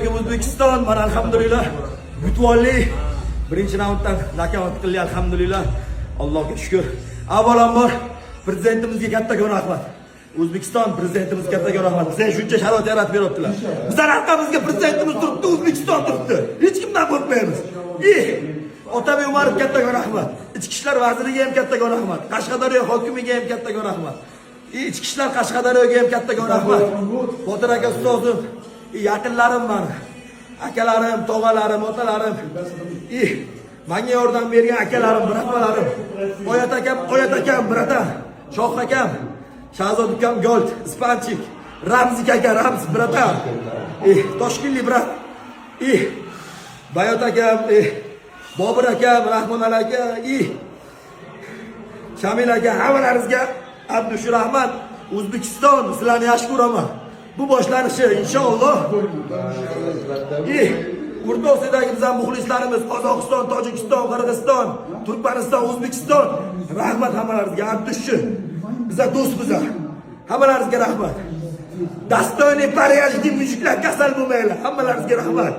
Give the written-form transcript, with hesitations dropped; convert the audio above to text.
alaykum O'zbekiston. Mana alhamdulillah yutib oldik. Birinchi raunddan nokaut qildik alhamdulillah. Allohga shukr. Avvalambor prezidentimizga katta rahmat. O'zbekiston prezidentimizga katta rahmat. Bizga shuncha sharoit yaratib beribdilar. Bizlar orqamizga prezidentimiz turibdi, O'zbekiston turibdi. Hech kimdan qo'rqmaymiz. Otabek Umarov katta rahmat. Ichki ishlar vaziriga ham katta rahmat. Qashqadaryo hokimiga ham katta rahmat. Ichki ishlar Qashqadaryoga ham katta rahmat. Botir aka ustozim, yaqinlarim meni. Akalarim, tog'alarim, otalarim. Menga yordam bergan akalarim, biratalarim. Oyat akam, biratan. Shoh akam, Shahzod ukam Gold, Ispanchik, Ramzik aka, Rams biratan. Toshkentlik brat. Bayot akam, Bobur akam, Rahmonali aka, Shamil aka, hammalaringizga Abdushur Rahmat, O'zbekiston sizlarni yaxshi ko'raman. Bu boshlanishi inshaalloh. O'rta Osiyodagi bizning muxlislarimiz Qozog'iston, Tojikiston, Qirg'iziston, Turkmaniston, O'zbekiston. Rahmat hammalaringizga, Abdushur. Bizlar do'st bizlar. Hammalaringizga rahmat. Dostoyniy Parijlik mujiklar kasal bo'lmaylar. Hammalaringizga rahmat.